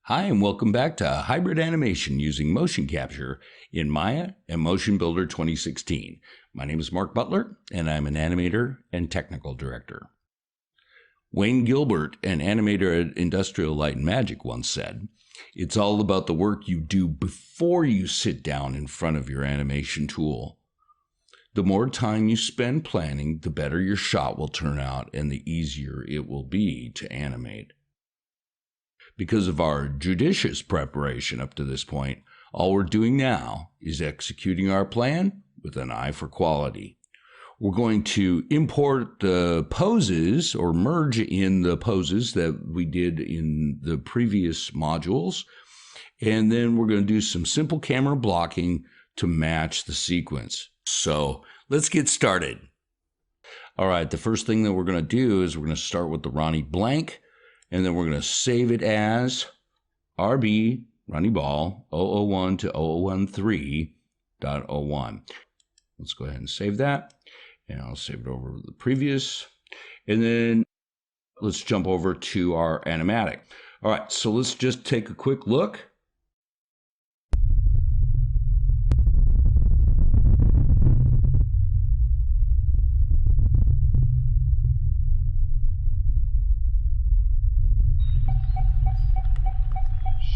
Hi, and welcome back to Hybrid Animation using motion capture in Maya and Motion Builder 2016. My name is Mark Butler, and I'm an animator and technical director. Wayne Gilbert, an animator at Industrial Light and Magic, once said, "It's all about the work you do before you sit down in front of your animation tool. The more time you spend planning, the better your shot will turn out and the easier it will be to animate." Because of our judicious preparation up to this point, all we're doing now is executing our plan with an eye for quality. We're going to import the poses or merge in the poses that we did in the previous modules. And then we're going to do some simple camera blocking to match the sequence. So let's get started. All right, the first thing that we're going to do is we're going to start with the Ronnie blank. And then we're going to save it as RB, Ronnie Ball, 001 to 0013.01. Let's go ahead and save that. And I'll save it over the previous. And then let's jump over to our animatic. All right, so let's just take a quick look.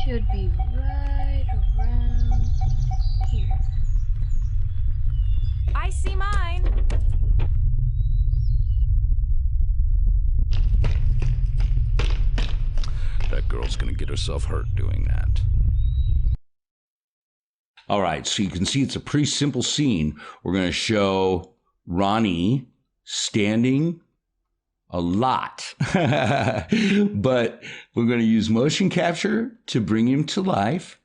Should be right around here. I see mine. That girl's going to get herself hurt doing that. All right, so you can see it's a pretty simple scene. We're going to show Ronnie standing a lot, but we're going to use motion capture to bring him to life,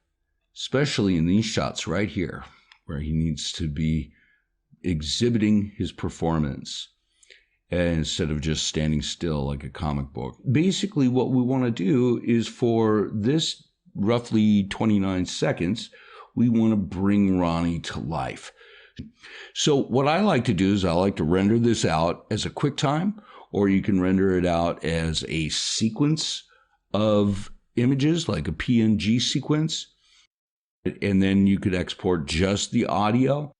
especially in these shots right here, where he needs to be exhibiting his performance instead of just standing still like a comic book. Basically, what we want to do is for this roughly 29 seconds, we want to bring Ronnie to life. So what I like to do is I like to render this out as a QuickTime, or you can render it out as a sequence of images, like a PNG sequence. And then you could export just the audio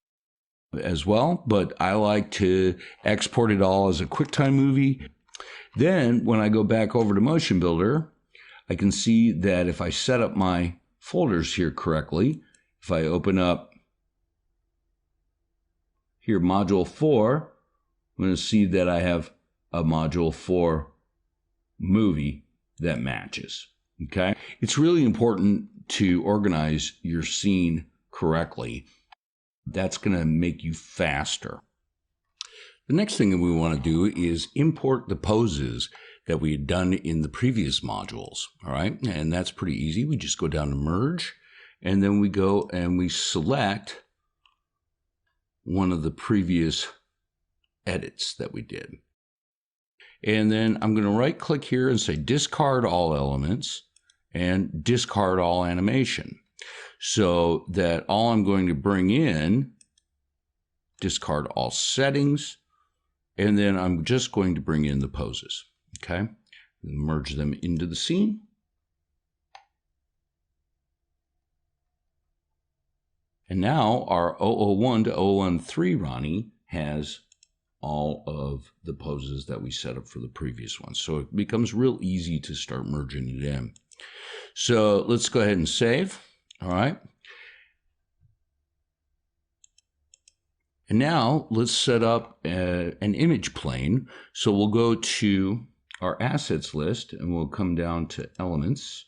as well. But I like to export it all as a QuickTime movie. Then when I go back over to Motion Builder, I can see that if I set up my folders here correctly, if I open up here Module 4, I'm going to see that I have a Module 4 movie that matches. Okay? It's really important to organize your scene correctly. That's going to make you faster. The next thing that we want to do is import the poses that we had done in the previous modules. All right? And that's pretty easy. We just go down to Merge, and then we go and we select one of the previous edits that we did. And then I'm going to right click here and say discard all elements and discard all animation. So that all I'm going to bring in, discard all settings, and then I'm just going to bring in the poses. Okay? And merge them into the scene. And now our 001 to 013 Ronnie has all of the poses that we set up for the previous one. So it becomes real easy to start merging it in. So let's go ahead and save. All right. And now let's set up an image plane. So we'll go to our assets list and we'll come down to elements.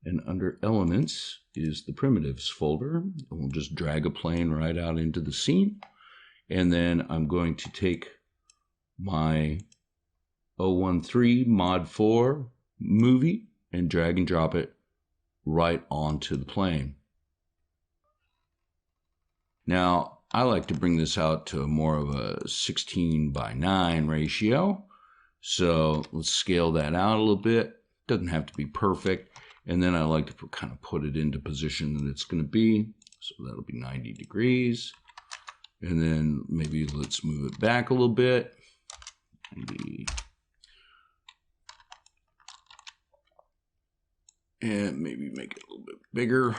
And under elements is the primitives folder. And we'll just drag a plane right out into the scene. And then I'm going to take my 013 Mod 4 movie and drag and drop it right onto the plane. Now, I like to bring this out to more of a 16:9 ratio. So let's scale that out a little bit. Doesn't have to be perfect. And then I like to kind of put it into position that it's going to be. So that'll be 90 degrees. And then maybe let's move it back a little bit. Maybe And maybe make it a little bit bigger.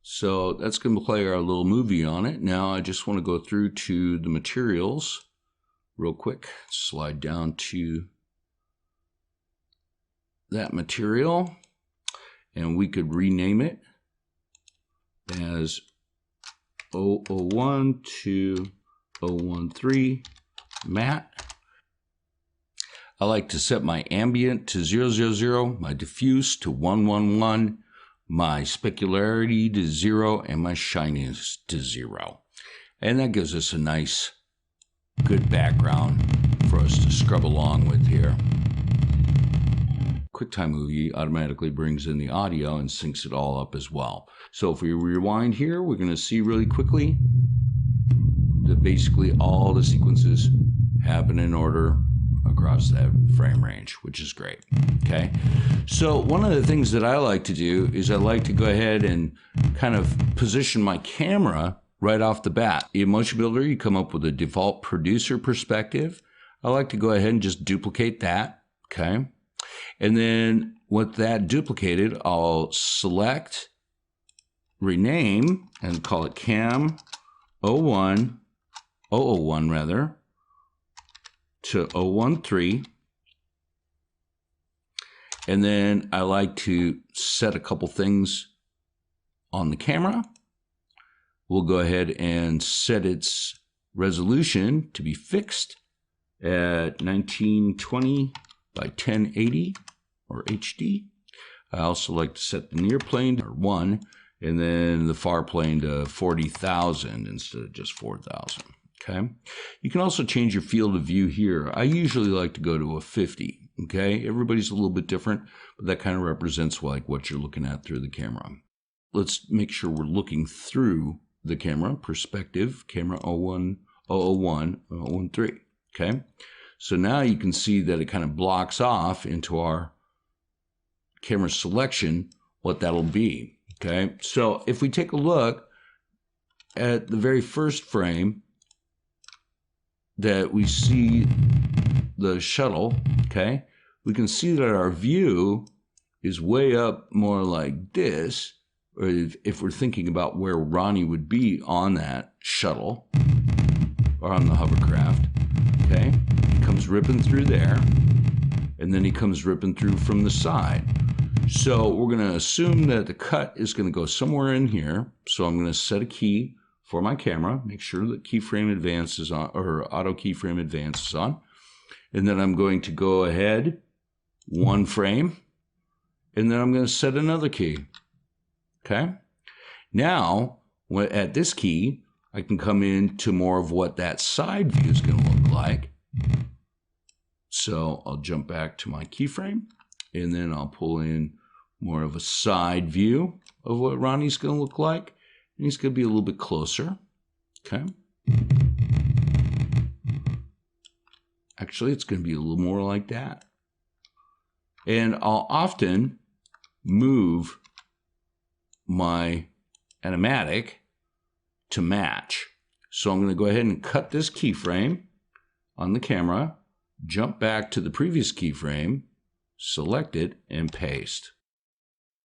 So that's going to play our little movie on it. Now I just want to go through to the materials real quick. Slide down to that material, and we could rename it as 001 to 013 matte. I like to set my ambient to 000, my diffuse to 111, my specularity to 0, and my shininess to 0. And that gives us a nice, good background for us to scrub along with here. QuickTime Movie automatically brings in the audio and syncs it all up as well. So if we rewind here, we're going to see really quickly that basically all the sequences happen in order across that frame range, which is great. Okay, so one of the things that I like to do is I like to go ahead and kind of position my camera right off the bat. In Motion Builder, you come up with a default producer perspective. I like to go ahead and just duplicate that. Okay, and then with that duplicated, I'll select, rename, and call it Cam 001 rather, to 013. And then I like to set a couple things on the camera. We'll go ahead and set its resolution to be fixed at 1920 by 1080 or HD. I also like to set the near plane to 1 and then the far plane to 40,000 instead of just 4,000. Okay. You can also change your field of view here. I usually like to go to a 50. Okay. Everybody's a little bit different, but that kind of represents like what you're looking at through the camera. Let's make sure we're looking through the camera perspective, camera 001, 013. Okay. So now you can see that it kind of blocks off into our camera selection what that'll be. Okay. So if we take a look at the very first frame, that we see the shuttle, okay, we can see that our view is way up more like this, or if we're thinking about where Ronnie would be on that shuttle or on the hovercraft, okay, he comes ripping through there, and then he comes ripping through from the side. So we're going to assume that the cut is going to go somewhere in here, so I'm going to set a key for my camera, make sure that keyframe advance is on, or auto keyframe advance is on. And then I'm going to go ahead one frame, and then I'm going to set another key. Okay. Now, at this key, I can come into more of what that side view is going to look like. So I'll jump back to my keyframe, and then I'll pull in more of a side view of what Ronnie's going to look like. And he's going to be a little bit closer. Okay. Actually, it's going to be a little more like that. And I'll often move my animatic to match. So I'm going to go ahead and cut this keyframe on the camera, jump back to the previous keyframe, select it, and paste.